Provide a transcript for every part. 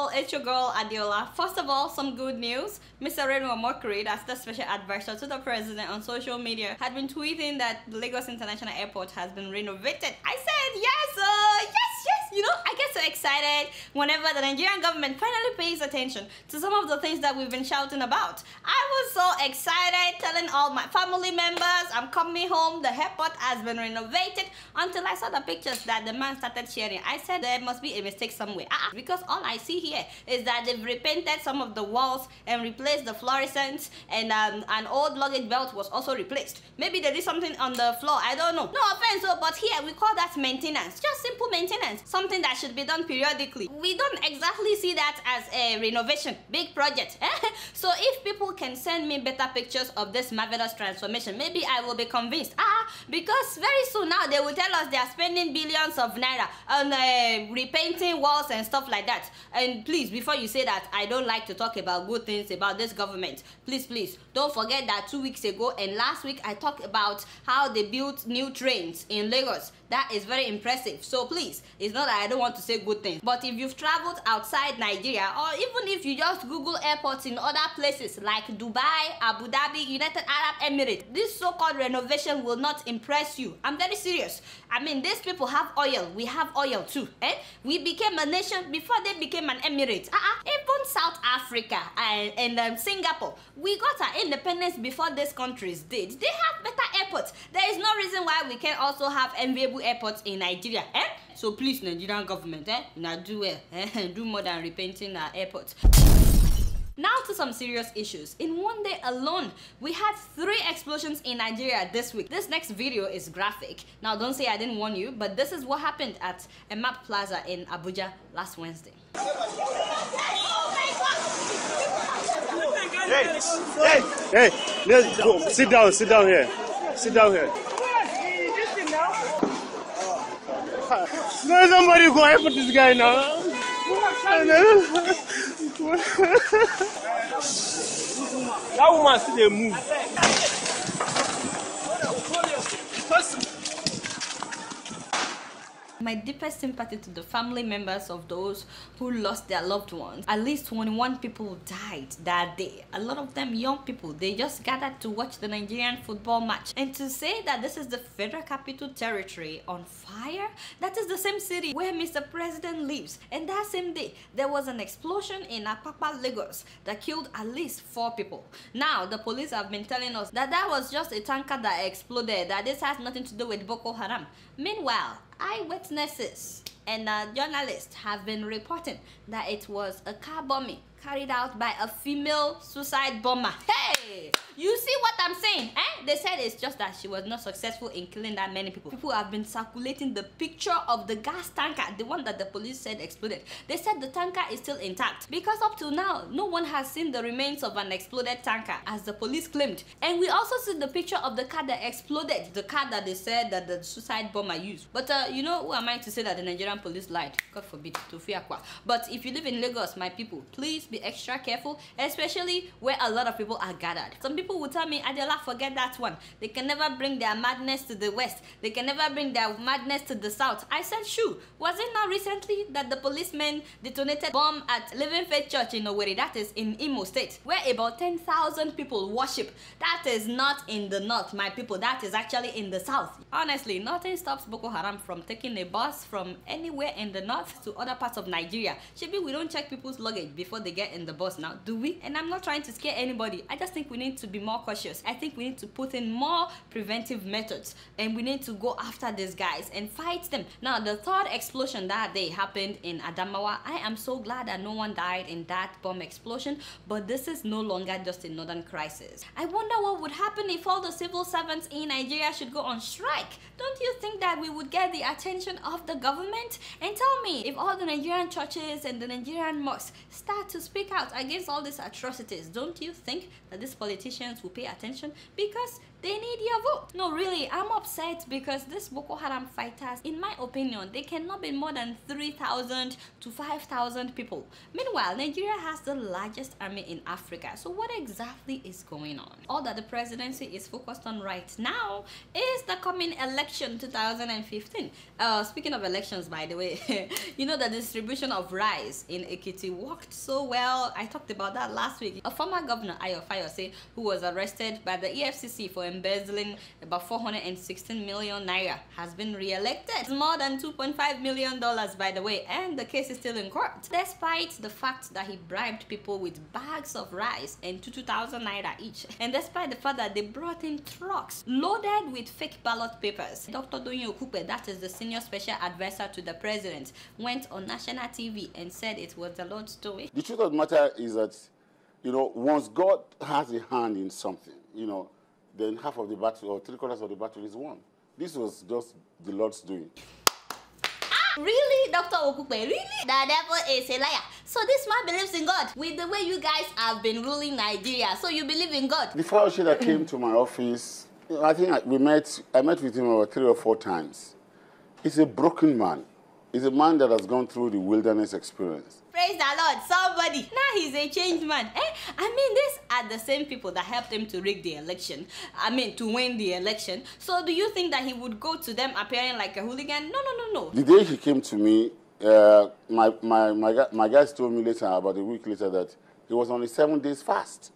all, it's your girl Adeola. First of all, some good news. Mr. Reno Mokri, that's the special advisor to the president on social media, had been tweeting that the Lagos International Airport has been renovated. I said yes, you know, I get so excited whenever the Nigerian government finally pays attention to some of the things that we've been shouting about. I was so excited, telling all my family members I'm coming home, the airport has been renovated, until I saw the pictures that the man started sharing. I said there must be a mistake somewhere, because all I see here is that they've repainted some of the walls and replaced the fluorescents, and an old luggage belt was also replaced. Maybe they did something on the floor, I don't know. No offense, but here we call that maintenance, just simple maintenance, something that should be done periodically. We don't exactly see that as a renovation, big project. So if people can send me better pictures of this marvelous transformation, maybe I will be convinced. Because very soon now they will tell us they are spending billions of naira on repainting walls and stuff like that. And please, before you say that I don't like to talk about good things about this government, please don't forget that 2 weeks ago and last week I talked about how they built new trains in Lagos. That is very impressive. So please, it's not that I don't want to say good things, but if you've traveled outside Nigeria, or even if you just Google airports in other places like Dubai, Abu Dhabi, United Arab Emirates, this so-called renovation will not impress you. I'm very serious. I mean, these people have oil, we have oil too. We became a nation before they became an emirate. Even South Africa and Singapore, we got our independence before these countries did. They have better airports. There is no reason why we can also have enviable airports in Nigeria. So please, Nigerian government, now do do more than repainting our airports. Now to some serious issues. In one day alone, we had 3 explosions in Nigeria this week. This next video is graphic. Now don't say I didn't warn you, but this is what happened at Emab Plaza in Abuja last Wednesday. Hey, go, sit down here. Sit down here. No, somebody go help this guy now. That woman still move. My deepest sympathy to the family members of those who lost their loved ones. At least 21 people died that day. A lot of them young people. They just gathered to watch the Nigerian football match. And to say that this is the Federal Capital Territory on fire, that is the same city where Mr. President lives. And that same day, there was an explosion in Apapa, Lagos that killed at least 4 people. Now, the police have been telling us that that was just a tanker that exploded, that this has nothing to do with Boko Haram. Meanwhile, eyewitnesses and journalists have been reporting that it was a car bombing carried out by a female suicide bomber. Hey, you see what I'm saying? They said it's just that she was not successful in killing that many people. People have been circulating the picture of the gas tanker, the one that the police said exploded. They said the tanker is still intact because up to now, no one has seen the remains of an exploded tanker, as the police claimed. And we also see the picture of the car that exploded, the car that they said that the suicide bomber used. But you know, who am I to say that the Nigerian police lied? God forbid, to fear qua. But if you live in Lagos, my people, please be extra careful, especially where a lot of people are gathered. Some people will tell me, Adeola, forget that one. They can never bring their madness to the west. They can never bring their madness to the south. I said, shoo. Was it not recently that the policemen detonated bomb at Living Faith Church in Owerri, that is in Imo State, where about 10,000 people worship? That is not in the north, my people. That is actually in the south. Honestly, nothing stops Boko Haram from taking a bus from anywhere in the north to other parts of Nigeria. Maybe we don't check people's luggage before they get in the bus now, do we? And I'm not trying to scare anybody. I just think we need to be more cautious. I think we need to put in more preventive methods, and we need to go after these guys and fight them. Now, the 3rd explosion that day happened in Adamawa. I am so glad that no one died in that bomb explosion, but this is no longer just a northern crisis. I wonder what would happen if all the civil servants in Nigeria should go on strike. Don't you think that we would get the attention of the government? And tell me, if all the Nigerian churches and the Nigerian mosques start to speak out against all these atrocities, don't you think that these politicians will pay attention? Because They need your vote. No, really, I'm upset because these Boko Haram fighters, in my opinion, they cannot be more than 3,000 to 5,000 people. Meanwhile, Nigeria has the largest army in Africa. So what exactly is going on? All that the presidency is focused on right now is the coming election 2015. Speaking of elections, by the way, you know the distribution of rice in Ekiti worked so well. I talked about that last week. A former governor, Ayo Fayose, who was arrested by the EFCC for embezzling about 416 million naira, has been re-elected. It's more than $2.5 million, by the way, and the case is still in court. Despite the fact that he bribed people with bags of rice and 2,000 naira each, and despite the fact that they brought in trucks loaded with fake ballot papers. Dr. Doyin Okupe, that is the senior special advisor to the president, went on national TV and said it was the Lord's doing. The truth of the matter is that, you know, once God has a hand in something, you know, then half of the battle or 3/4 of the battle is won. This was just the Lord's doing. Really, Dr. Okupe? Really? The devil is a liar. So this man believes in God with the way you guys have been ruling Nigeria. So you believe in God? The fellowship that came to my office, you know, I think I met with him about 3 or 4 times. He's a broken man. He's a man that has gone through the wilderness experience. Praise the Lord, somebody. Now he's a changed man. I mean, these are the same people that helped him to rig the election. I mean, to win the election. So do you think that he would go to them appearing like a hooligan? No. The day he came to me, my guys told me later, about a week later, that he was on a 7 days fast.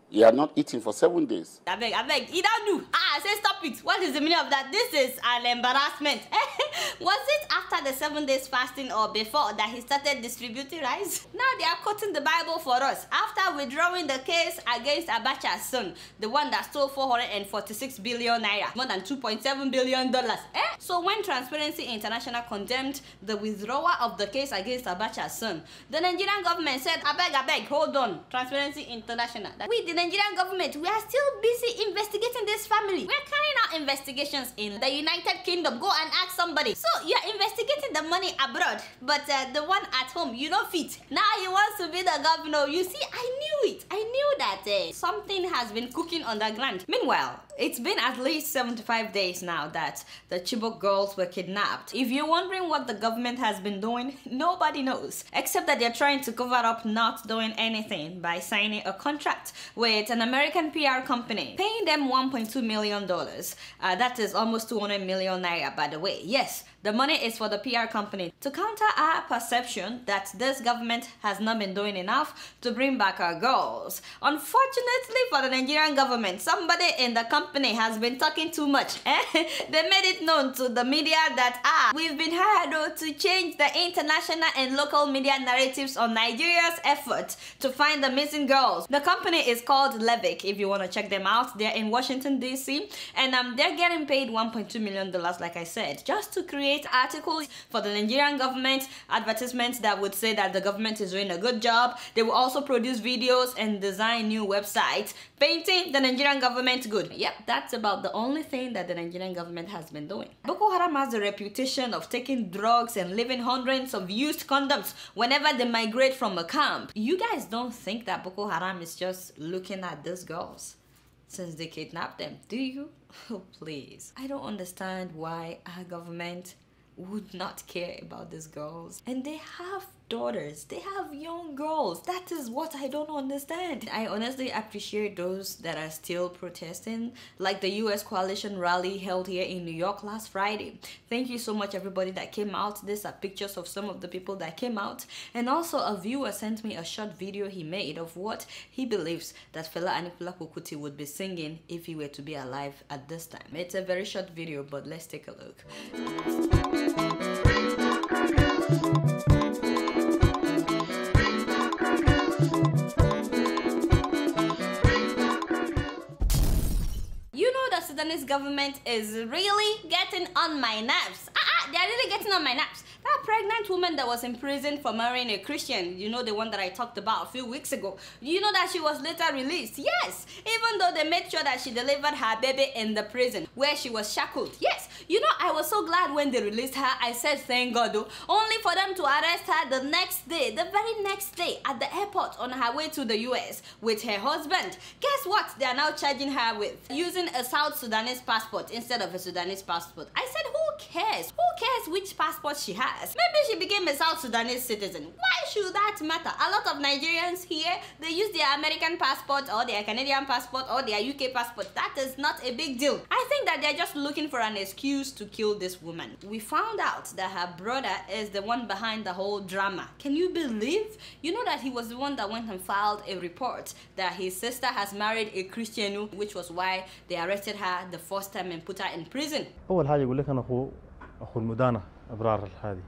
He had not eaten for 7 days. I beg, he don't do. Say stop it. What is the meaning of that? This is an embarrassment. Was it after the 7 days fasting or before that he started distributing rice? Now they are quoting the Bible for us. After withdrawing the case against Abacha's son, the one that stole 446 billion naira, more than $2.7 billion. So when Transparency International condemned the withdrawal of the case against Abacha's son, the Nigerian government said, I beg, hold on, Transparency International. We, the Nigerian government, we are still busy investigating this family. We are carrying out investigations in the United Kingdom. Go and ask somebody. So you are investigating the money abroad, but the one at home, you don't fit. Now he wants to be the governor. You see, I knew it. I knew that something has been cooking on the ground. Meanwhile, it's been at least 75 days now that the Chibok girls were kidnapped. If you're wondering what the government has been doing, nobody knows, except that they're trying to cover up not doing anything by signing a contract with an American PR company, paying them $1.2 million. That is almost 200 million naira, by the way. Yes, the money is for the PR company to counter our perception that this government has not been doing enough to bring back our girls. Unfortunately for the Nigerian government, somebody in the company has been talking too much. They made it known to the media that we've been hired to change the international and local media narratives on Nigeria's effort to find the missing girls. The company is called Levick, if you want to check them out. They're in Washington, D.C. and they're getting paid $1.2 million, like I said, just to create articles for the Nigerian government, advertisements that would say that the government is doing a good job. They will also produce videos and design new websites, painting the Nigerian government good. Yep, that's about the only thing that the Nigerian government has been doing. Boko Haram has a reputation of taking drugs and leaving hundreds of used condoms whenever they migrate from a camp. You guys don't think that Boko Haram is just looking at these girls since they kidnapped them, do you? Oh, please. I don't understand why our government would not care about these girls. And they have daughters. They have young girls. That is what I don't understand. I honestly appreciate those that are still protesting, like the US coalition rally held here in New York last Friday. Thank you so much, everybody that came out. These are pictures of some of the people that came out. And also a viewer sent me a short video he made of what he believes that Fela Anikulapo Kuti would be singing if he were to be alive at this time. It's a very short video, but let's take a look. Sudanese government is really getting on my nerves. They're really getting on my nerves. That pregnant woman that was in prison for marrying a Christian, you know, the one that I talked about a few weeks ago, you know that she was later released. Yes, even though they made sure that she delivered her baby in the prison where she was shackled. Yes, You know, I was so glad when they released her. I said thank God though. Only for them to arrest her the next day, the very next day, at the airport on her way to the US with her husband. Guess what they are now charging her with? Using a South Sudanese passport instead of a Sudanese passport. I said, who cares? Who cares which passport she has? Maybe she became a South Sudanese citizen. Why should that matter? A lot of Nigerians here, they use their American passport or their Canadian passport or their UK passport. That is not a big deal. I think that they're just looking for an excuse to kill this woman. We found out that her brother is the one behind the whole drama. Can you believe? You know that he was the one that went and filed a report that his sister has married a Christian, which was why they arrested her the first time and put her in prison. أول حاجة يقول لك أنا أخو المدانة أبرار الهادي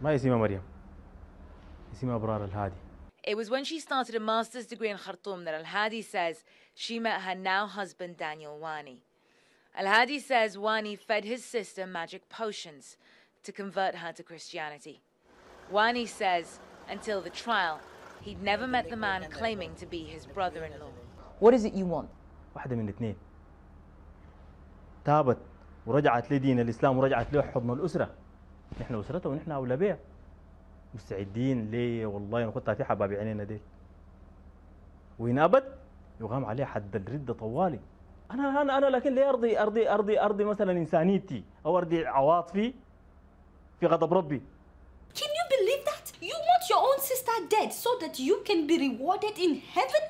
ما اسمها مريم اسمها أبرار الهادي. It was when she started a master's degree in Khartoum that Al-Hadi says she met her now husband Daniel Wani. Al-Hadi says Wani fed his sister magic potions to convert her to Christianity. Wani says until the trial, he'd never met the man claiming to be his brother-in-law. What is it you want? واحدة من الاثنين تابت ورجعت لدين الإسلام ورجعت له حضن الأسرة. نحن أسرته ونحن أولى بها. مستعدين ليه والله نخطها في حبايب عينينا ديل. وإن أبد يقام عليه حد الردة طوالي. أنا لكن ليه أرضي مثلا إنسانيتي أو أرضي عواطفي في غضب ربي. Can you believe that? You want your own sister dead so that you can be rewarded in heaven?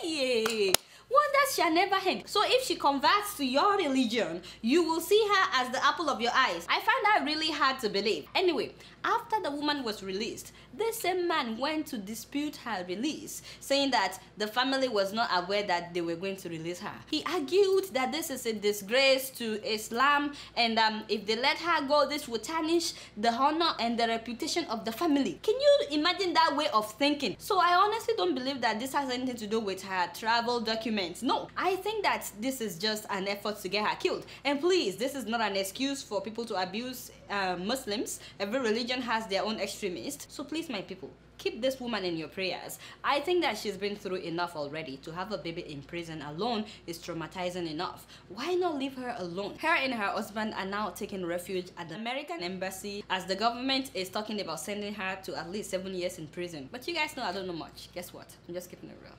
Hey. Wonders shall never end. So if she converts to your religion, you will see her as the apple of your eyes. I find that really hard to believe. Anyway, after the woman was released, this same man went to dispute her release, saying that the family was not aware that they were going to release her. He argued that this is a disgrace to Islam, and if they let her go, this would tarnish the honor and the reputation of the family. Can you imagine that way of thinking? So I honestly don't believe that this has anything to do with her travel documents. No, I think that this is just an effort to get her killed. And please, this is not an excuse for people to abuse Muslims. Every religion has their own extremists. So please, my people, keep this woman in your prayers. I think that she's been through enough already. To have a baby in prison alone is traumatizing enough. Why not leave her alone? Her and her husband are now taking refuge at the American embassy as the government is talking about sending her to at least 7 years in prison. But you guys know I don't know much. Guess what? I'm just keeping it real.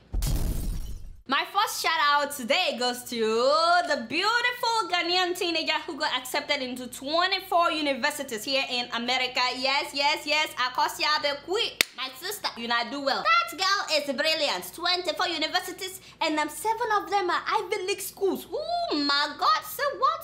My first shout out today goes to the beautiful Ghanaian teenager who got accepted into 24 universities here in America. Yes, Akosia Bekwi, my sister, you know I do well. That girl is brilliant. 24 universities and 7 of them are Ivy League schools. Oh my God, so what?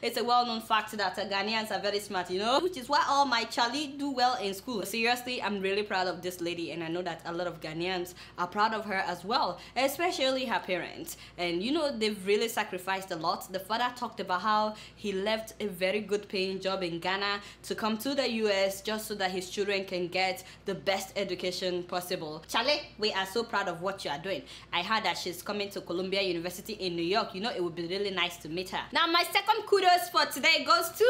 It's a well-known fact that Ghanaians are very smart, you know, which is why all my Charlie do well in school. Seriously, I'm really proud of this lady, and I know that a lot of Ghanaians are proud of her as well, especially her parents. And you know, they've really sacrificed a lot. The father talked about how he left a very good paying job in Ghana to come to the US just so that his children can get the best education possible. Charlie, we are so proud of what you are doing. I heard that she's coming to Columbia University in New York. You know, it would be really nice to meet her. Now, my second kudos for today goes to...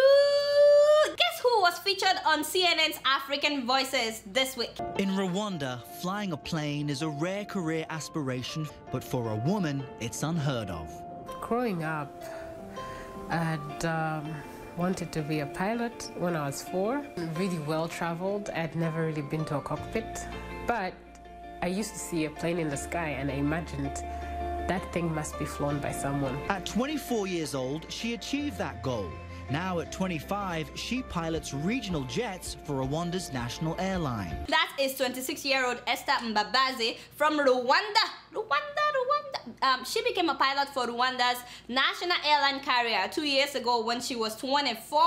guess who was featured on CNN's African Voices this week? In Rwanda, flying a plane is a rare career aspiration, but for a woman, it's unheard of. Growing up, I'd wanted to be a pilot when I was 4. Really well-traveled. I'd never really been to a cockpit, but I used to see a plane in the sky and I imagined that thing must be flown by someone. At 24 years old, she achieved that goal. Now at 25, she pilots regional jets for Rwanda's national airline. That is 26-year-old Esther Mbabazi from Rwanda. She became a pilot for Rwanda's national airline carrier 2 years ago when she was 24.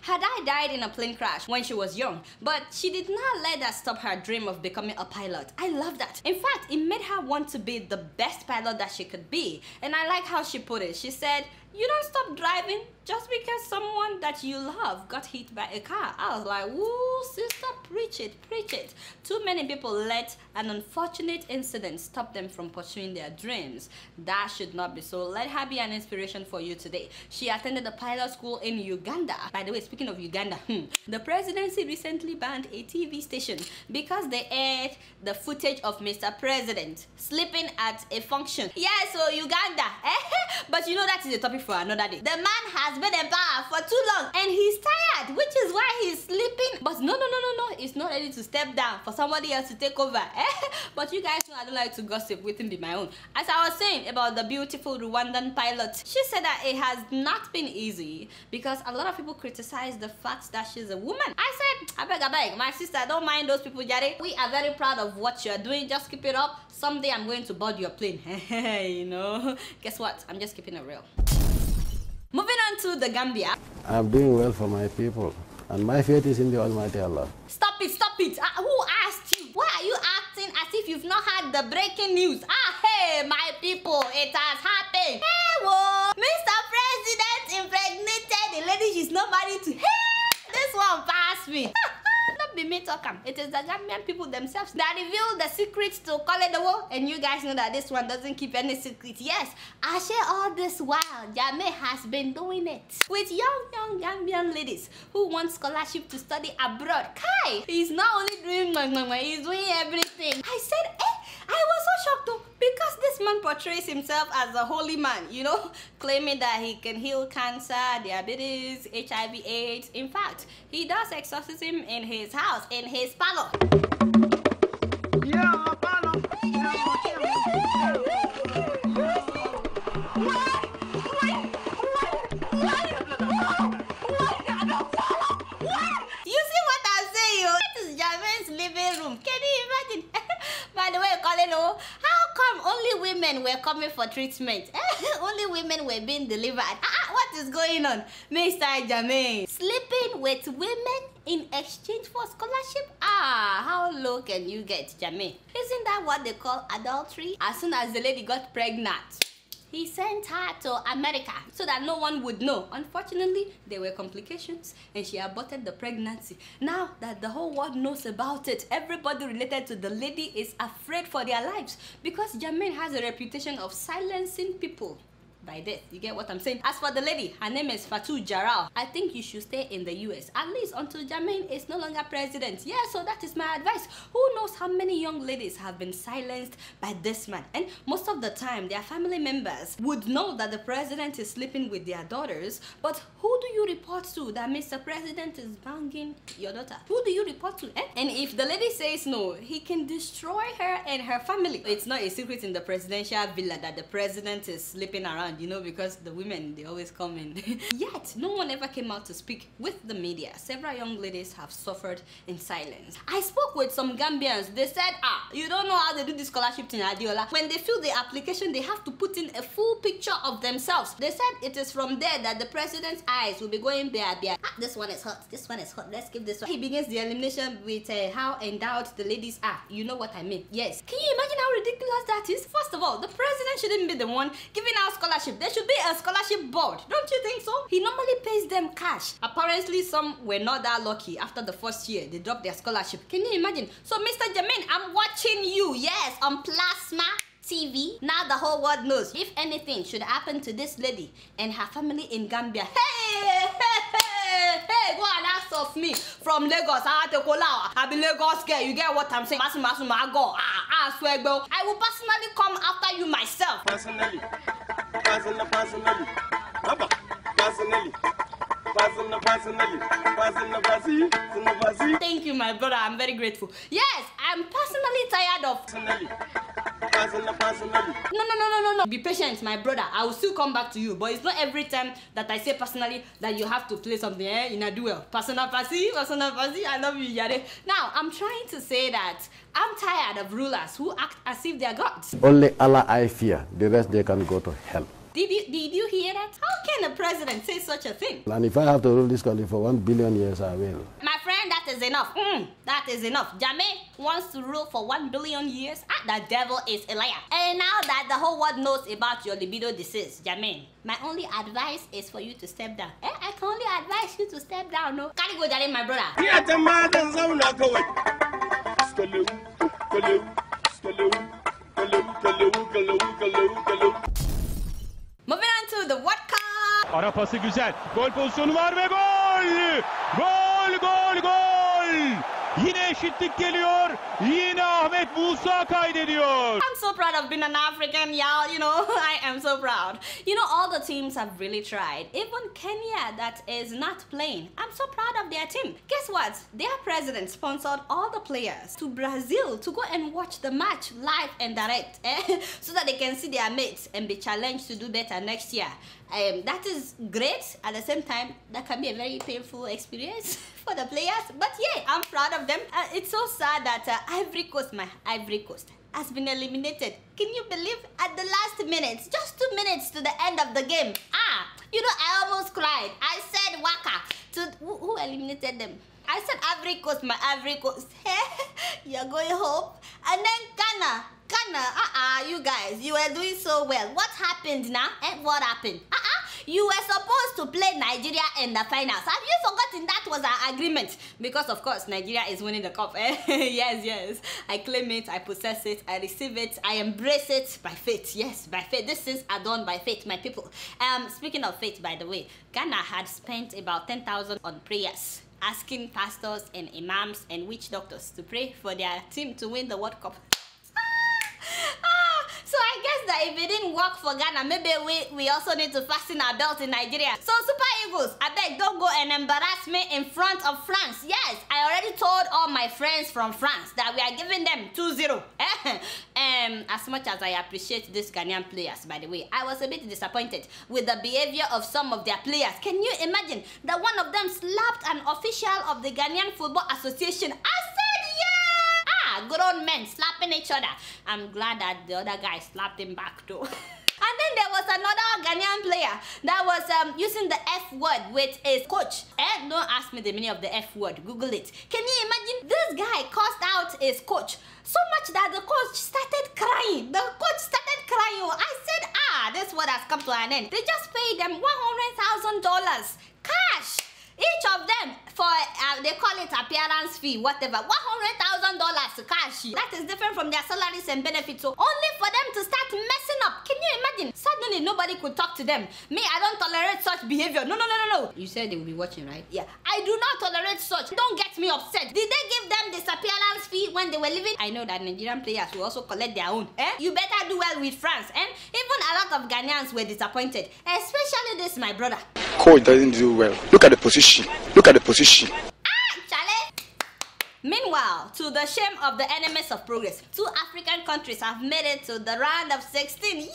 Her dad died in a plane crash when she was young, but she did not let that stop her dream of becoming a pilot. I love that. In fact, it made her want to be the best pilot that she could be. And I like how she put it. She said, "You don't stop driving just because someone that you love got hit by a car." I was like, woo, sister, preach. Preach it, preach it. Too many people let an unfortunate incident stop them from pursuing their dreams. That should not be so. Let her be an inspiration for you today. She attended a pilot school in Uganda. By the way, speaking of Uganda, the presidency recently banned a TV station because they aired the footage of Mr. President sleeping at a function. Yeah, so Uganda. But you know that is a topic for another day. The man has been in power for too long and he's tired, which is why he's sleeping. But no, it's not ready to step down for somebody else to take over. But you guys know I don't like to gossip within my own. As I was saying about the beautiful Rwandan pilot, she said that it has not been easy because a lot of people criticize the fact that she's a woman. I said, I beg, my sister, don't mind those people, Jare. We are very proud of what you're doing. Just keep it up. Someday I'm going to board your plane. You know, guess what? I'm just keeping it real. Moving on to the Gambia. I'm doing well for my people, and my faith is in the Almighty Allah. Stop it. Who asked you? Why are you acting as if you've not had the breaking news? Hey, my people, it has happened. Hey, whoa, Mr. President impregnated a lady she's not married to. Hey, this one passed me. Not be me talking. It is the Gambian people themselves that reveal the secrets to Koledowo, and you guys know that this one doesn't keep any secrets. Yes, I share all this while Jame has been doing it with young Gambian ladies who want scholarship to study abroad. Kai, he's not only doing he's doing everything. I said, I was so shocked though, because this man portrays himself as a holy man, you know, claiming that he can heal cancer, diabetes, HIV, AIDS. In fact, he does exorcism in his house, in his parlor. Yeah, parlor. You see what I'm saying? This is Jame's living room. Can you imagine? By the way, Colin, how come only women were coming for treatment? Only women were being delivered. What is going on? Mr. Jame sleeping with women in exchange for scholarship? How low can you get, Jame? Isn't that what they call adultery? As soon as the lady got pregnant, he sent her to America so that no one would know. Unfortunately, there were complications and she aborted the pregnancy. Now that the whole world knows about it, everybody related to the lady is afraid for their lives because Jermaine has a reputation of silencing people by death. You get what I'm saying? As for the lady, her name is Fatou Jaral. I think you should stay in the US, at least until Jermaine is no longer president. Yeah, so that is my advice. Who knows how many young ladies have been silenced by this man? And most of the time, their family members would know that the president is sleeping with their daughters, but who do you report to that Mr. President is banging your daughter? Who do you report to? And if the lady says no, he can destroy her and her family. It's not a secret in the presidential villa that the president is sleeping around, you know, because the women, they always come in. Yet, no one ever came out to speak with the media. Several young ladies have suffered in silence. I spoke with some Gambians. They said, you don't know how they do this scholarship in Adeola. When they fill the application, they have to put in a full picture of themselves. They said it is from there that the president's eyes will be going there. This one is hot. This one is hot. Let's give this one. He begins the elimination with how endowed the ladies are. You know what I mean? Yes. Can you imagine how ridiculous that is? First of all, the president shouldn't be the one giving out scholarship. There should be a scholarship board. Don't you think so? He normally pays them cash. Apparently, some were not that lucky. After the first year, they dropped their scholarship. Can you imagine? So, Mr. Jermaine, I'm watching you. Yes, on Plasma TV. Now the whole world knows. If anything should happen to this lady and her family in Gambia, hey, go and ask of me from Lagos. I be Lagos girl. You get what I'm saying? I go. I swear, bro. I will personally come after you myself. Personally. Thank you, my brother. I'm very grateful. Yes, I'm personally tired of. No. Be patient, my brother. I will still come back to you. But it's not every time that I say personally that you have to play something in a duel. Personal, I love you, Yare. Now, I'm trying to say that I'm tired of rulers who act as if they're gods. Only Allah I fear. The rest they can go to hell. Did you hear that? How can a president say such a thing? And if I have to rule this country for 1 billion years, I will. My friend, that is enough. That is enough. Jame wants to rule for 1 billion years. The devil is a liar. And now that the whole world knows about your libido disease, Jame, my only advice is for you to step down. I can only advise you to step down. No, can't go down, my brother. Moving on to the World Cup. Ara pası güzel. Gol pozisyonu var ve gol! Gol, gol, gol! Yine eşitlik geliyor. Yine Ahmet Musa kaydediyor. I'm so proud of being an African, y'all. You know, I am so proud. You know, all the teams have really tried. Even Kenya, that is not playing. I'm so proud of their team. Guess what? Their president sponsored all the players to Brazil to go and watch the match live and direct, so that they can see their mates and be challenged to do better next year. That is great. At the same time, that can be a very painful experience for the players. But yeah, I'm proud of them. It's so sad that my Ivory Coast, has been eliminated. Can you believe? At the last minutes, just 2 minutes to the end of the game. You know, I almost cried. I said Waka to who eliminated them? I said Ivory Coast, my Ivory Coast. You're going home. And then Ghana, you guys, you were doing so well. What happened now? What happened? You were supposed to play Nigeria in the finals. Have you forgotten that was our agreement? Because of course, Nigeria is winning the cup. Yes. I claim it, I possess it, I receive it, I embrace it by faith. Yes, by faith. These things are done by faith, my people. Speaking of faith, by the way, Ghana had spent about 10,000 on prayers, asking pastors and imams and witch doctors to pray for their team to win the World Cup. So I guess that if it didn't work for Ghana, maybe we also need to fasten our belt in Nigeria. So Super Eagles, I beg, don't go and embarrass me in front of France. Yes, I already told all my friends from France that we are giving them 2-0. As much as I appreciate these Ghanaian players, by the way, I was a bit disappointed with the behavior of some of their players. Can you imagine that one of them slapped an official of the Ghanaian Football Association? I said, yeah! Grown men slapping each other. I'm glad that the other guy slapped him back too. And then there was another Ghanaian player that was using the F word with his coach. Don't ask me the meaning of the F word. Google it. Can you imagine? This guy cussed out his coach so much that the coach started crying. The coach started crying. I said, this word has come to an end. They just paid them $100,000 cash. Each of them for, they call it appearance fee, whatever, $100,000 cash. That is different from their salaries and benefits. So only for them to start messing up. Can you imagine? Suddenly nobody could talk to them. Me, I don't tolerate such behavior. No. You said they will be watching, right? Yeah. I do not tolerate such. Don't get me upset. Did they give them this appearance fee when they were leaving? I know that Nigerian players will also collect their own. You better do well with France. And even a lot of Ghanaians were disappointed. Especially this, my brother. Coach doesn't do well. Look at the position. Look at the position. Chale. Meanwhile, to the shame of the enemies of progress, 2 African countries have made it to the round of 16.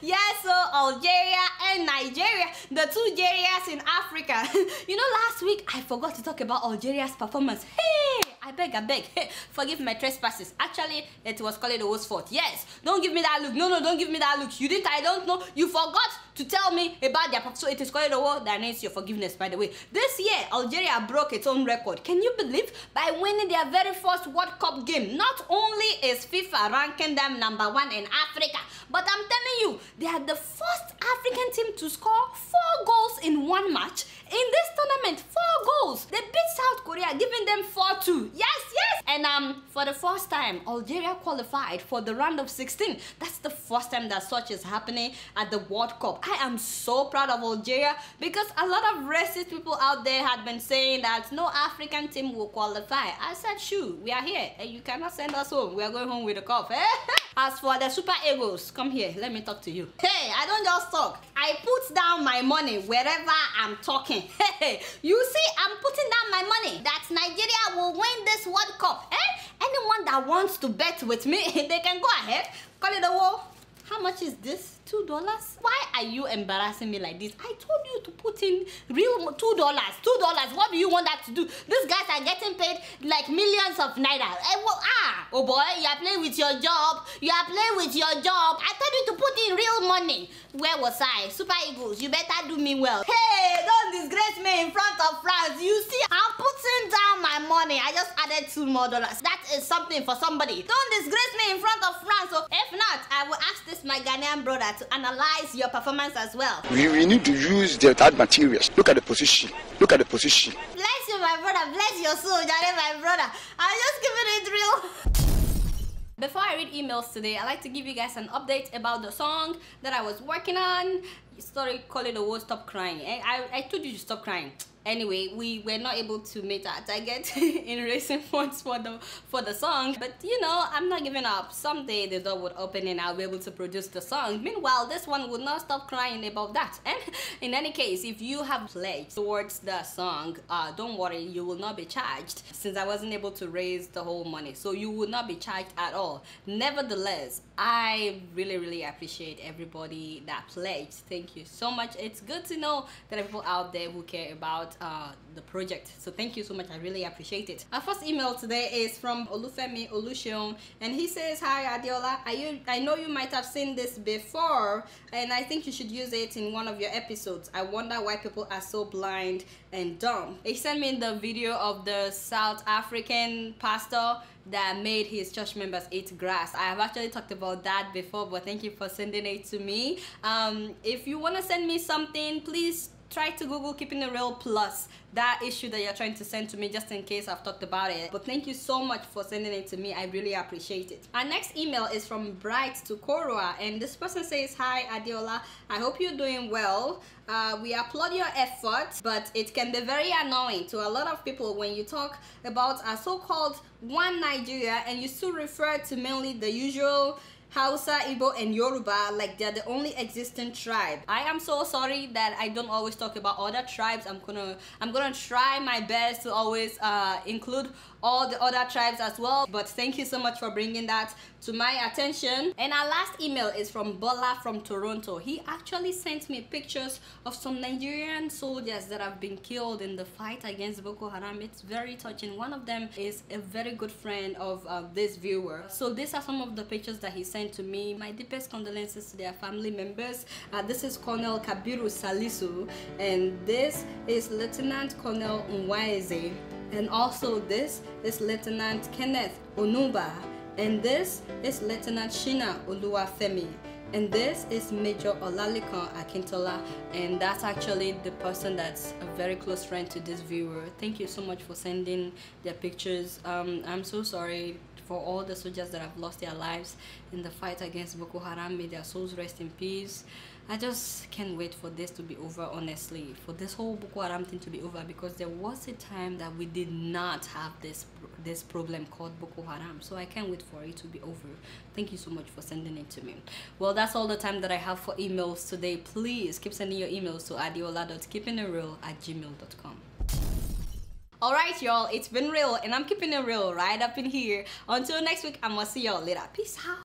Yes, so Algeria and Nigeria, the 2 Jerias in Africa. You know, last week I forgot to talk about Algeria's performance. Hey, I beg, forgive my trespasses. Actually, it was Koledowo's fault. Yes, don't give me that look. No, don't give me that look. You think I don't know? You forgot to tell me about their performance. So it is Koledowo that needs your forgiveness, by the way. This year, Algeria broke its own record. Can you believe? By winning their very first World Cup game. Not only is FIFA ranking them #1 in Africa, but I'm telling you, they are the first African team to score 4 goals in one match. In this tournament, 4 goals. They beat South Korea, giving them 4-2. Yes. And for the first time, Algeria qualified for the round of 16. That's the first time that such is happening at the World Cup. I am so proud of Algeria because a lot of racist people out there had been saying that no African team will qualify. I said, shoo, we are here and you cannot send us home. We are going home with a cup. As for the Super Eagles, come here, let me talk to you. Hey, I don't just talk. I put down my money wherever I'm talking. Hey, you see, I'm putting down my money that Nigeria will win this World Cup. Anyone that wants to bet with me, they can go ahead. Call it a war. How much is this? $2? Why are you embarrassing me like this? I told you to put in real $2. What do you want that to do? These guys are getting paid like millions of naira. Oh boy, you are playing with your job. I told you to put in real money. Where was I? Super Eagles, you better do me well. Hey, don't disgrace me in front of France. You see, I'm putting down my money. I just added $2 more. That is something for somebody. Don't disgrace me in front of France. So if not, I will ask this my Ghanaian brother to to analyze your performance as well. We need to use the that materials. Look at the position. Look at the position. Bless you, my brother. Bless your soul, Jare, my brother. I'm just giving it real. Before I read emails today, I like to give you guys an update about the song that I was working on. Sorry, call it the word Stop Crying. I told you to stop crying. Anyway, we were not able to meet our target in racing funds for the song, but you know, I'm not giving up. Someday the door would open and I'll be able to produce the song. Meanwhile, this one would not stop crying about that. And in any case, if you have pledged towards the song, don't worry, you will not be charged, since I wasn't able to raise the whole money, so you will not be charged at all. Nevertheless, I really appreciate everybody that pledged. Thank you so much. It's good to know that there are people out there who care about the project, so thank you so much. I really appreciate it. Our first email today is from Olufemi Oluseun, and he says, "Hi Adeola, I know you might have seen this before, and I think you should use it in one of your episodes. I wonder why people are so blind and dumb." He sent me the video of the South African pastor that made his church members eat grass. I have actually talked about that before, but thank you for sending it to me. If you want to send me something, please try to Google Keeping It Real plus that issue that you're trying to send to me, just in case I've talked about it. But thank you so much for sending it to me. I really appreciate it. Our next email is from Bright to Korua, and this person says, "Hi Adeola, I hope you're doing well. We applaud your efforts, but it can be very annoying to a lot of people when you talk about a so-called one Nigeria and you still refer to mainly the usual Hausa, Igbo, and Yoruba like they're the only existing tribe. I am so sorry that I don't always talk about other tribes. I'm gonna try my best to always include all the other tribes as well, but thank you so much for bringing that to my attention. And our last email is from Bola from Toronto. He actually sent me pictures of some Nigerian soldiers that have been killed in the fight against Boko Haram. It's very touching. One of them is a very good friend of this viewer. So these are some of the pictures that he sent to me. My deepest condolences to their family members. This is Colonel Kabiru Salisu, and this is Lieutenant Colonel Nwaeze. And also this is Lieutenant Kenneth Onuba, and this is Lieutenant Shina Oluwafemi, and this is Major Olalekan Akintola, and that's actually the person that's a very close friend to this viewer. Thank you so much for sending their pictures. I'm so sorry for all the soldiers that have lost their lives in the fight against Boko Haram. May their souls rest in peace. I just can't wait for this to be over, honestly, for this whole Boko Haram thing to be over, because there was a time that we did not have this problem called Boko Haram. So I can't wait for it to be over. Thank you so much for sending it to me. Well, that's all the time that I have for emails today. Please keep sending your emails to adeola.keepingitreal@gmail.com. Alright y'all, it's been real, and I'm keeping it real right up in here. Until next week, I'm gonna see y'all later. Peace out.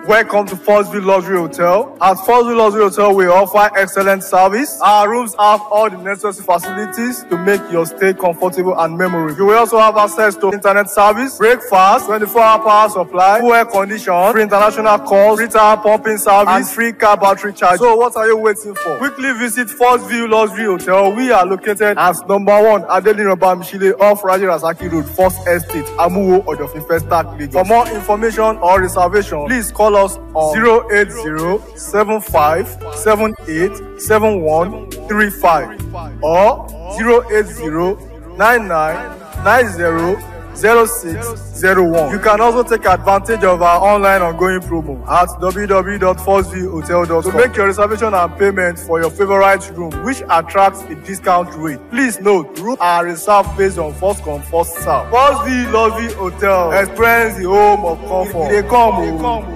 Welcome to Foxville Luxury Hotel. At Foxville Luxury Hotel, we offer excellent service. Our rooms have all the necessary facilities to make your stay comfortable and memorable. You will also have access to internet service, breakfast, 24-hour power supply, full air condition, free international calls, free tire pumping service, and free car battery charge. So what are you waiting for? Quickly visit Foxville Luxury Hotel. We are located at #1 Adeola Bamishile off Raji Rasaki Road, First Estate, Amuwo, Odofin Festac, Lagos. For more information or reservation, please call us on 08075787135 or 08099900601. You can also take advantage of our online ongoing promo at www.foxvillehotel.com to make your reservation and payment for your favorite room, which attracts a discount rate. Please note, rooms are reserved based on first come, first serve. Foxville Luxury Hotel. Experience the home of comfort. They come.